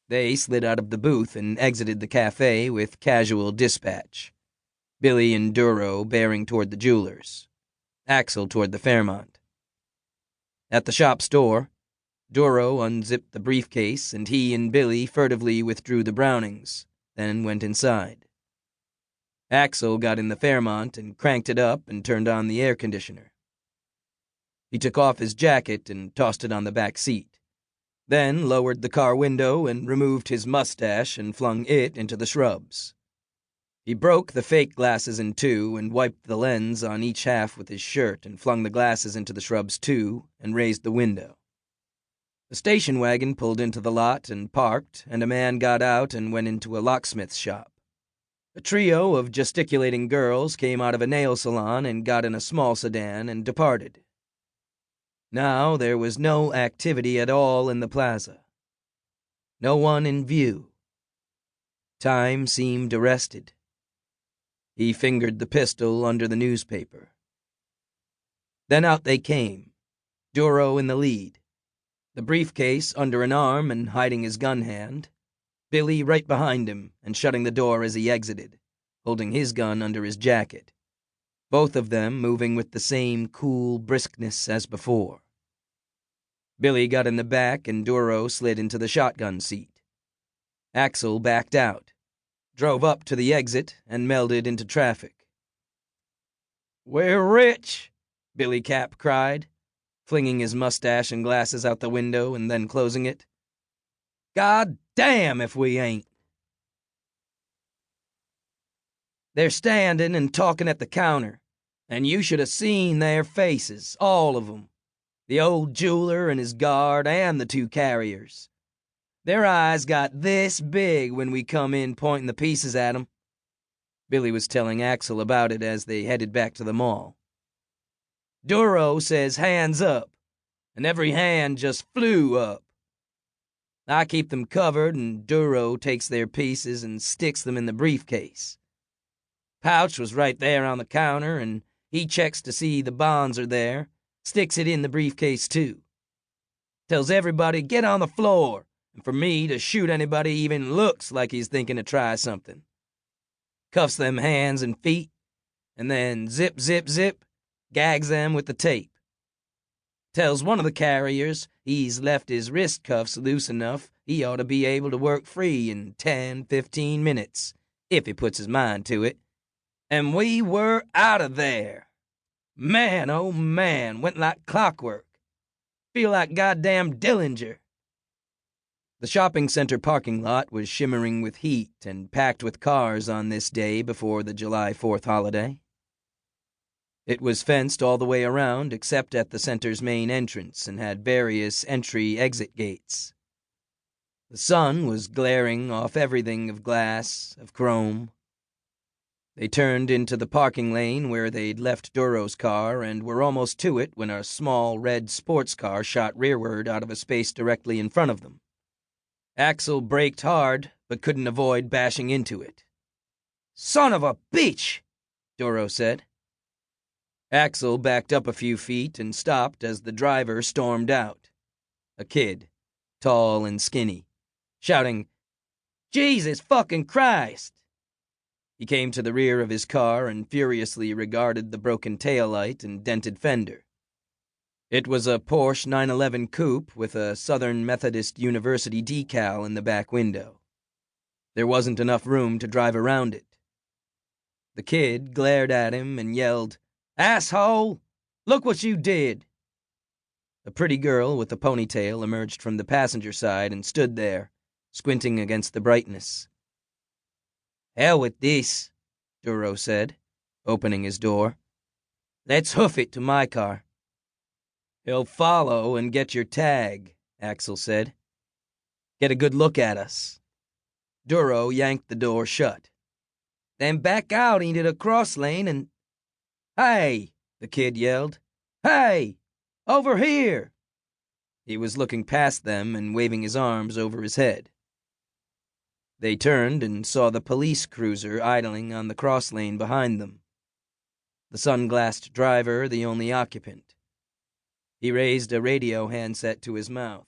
They slid out of the booth and exited the cafe with casual dispatch. Billy and Duro bearing toward the jewelers, Axel toward the Fairmont. At the shop's door, Duro unzipped the briefcase and he and Billy furtively withdrew the Brownings, then went inside. Axel got in the Fairmont and cranked it up and turned on the air conditioner. He took off his jacket and tossed it on the back seat, then lowered the car window and removed his mustache and flung it into the shrubs. He broke the fake glasses in two and wiped the lens on each half with his shirt and flung the glasses into the shrubs too and raised the window. A station wagon pulled into the lot and parked, and a man got out and went into a locksmith's shop. A trio of gesticulating girls came out of a nail salon and got in a small sedan and departed. Now there was no activity at all in the plaza. No one in view. Time seemed arrested. He fingered the pistol under the newspaper. Then out they came, Duro in the lead, the briefcase under an arm and hiding his gun hand, Billy right behind him and shutting the door as he exited, holding his gun under his jacket, both of them moving with the same cool briskness as before. Billy got in the back and Duro slid into the shotgun seat. Axel backed out, drove up to the exit, and melded into traffic. "We're rich," Billy Cap cried, flinging his mustache and glasses out the window and then closing it. "God damn if we ain't." They're standing and talking at the counter, and you should have seen their faces, all of 'em. The old jeweler and his guard and the two carriers. Their eyes got this big when we come in pointing the pieces at 'em. Billy was telling Axel about it as they headed back to the mall. Duro says hands up, and every hand just flew up. I keep them covered, and Duro takes their pieces and sticks them in the briefcase. Pouch was right there on the counter, and he checks to see the bonds are there, sticks it in the briefcase too. Tells everybody get on the floor, and for me to shoot anybody even looks like he's thinking to try something. Cuffs them hands and feet, and then zip, zip, zip, gags them with the tape. Tells one of the carriers he's left his wrist cuffs loose enough he ought to be able to work free in 10-15 minutes, if he puts his mind to it. And we were out of there. Man, oh man, went like clockwork. Feel like goddamn Dillinger. The shopping center parking lot was shimmering with heat and packed with cars on this day before the July 4th holiday. It was fenced all the way around except at the center's main entrance and had various entry-exit gates. The sun was glaring off everything of glass, of chrome. They turned into the parking lane where they'd left Duro's car and were almost to it when a small red sports car shot rearward out of a space directly in front of them. Axel braked hard, but couldn't avoid bashing into it. "Son of a bitch!" Duro said. Axel backed up a few feet and stopped as the driver stormed out. A kid, tall and skinny, shouting, "Jesus fucking Christ!" He came to the rear of his car and furiously regarded the broken taillight and dented fender. It was a Porsche 911 coupe with a Southern Methodist University decal in the back window. There wasn't enough room to drive around it. The kid glared at him and yelled, "Asshole! Look what you did!" A pretty girl with a ponytail emerged from the passenger side and stood there, squinting against the brightness. "Hell with this," Duro said, opening his door. "Let's hoof it to my car." "He'll follow and get your tag," Axel said. "Get a good look at us." Duro yanked the door shut. "Then back out into the cross lane and—" "Hey!" the kid yelled. "Hey! Over here!" He was looking past them and waving his arms over his head. They turned and saw the police cruiser idling on the cross lane behind them. The sunglassed driver the only occupant. He raised a radio handset to his mouth.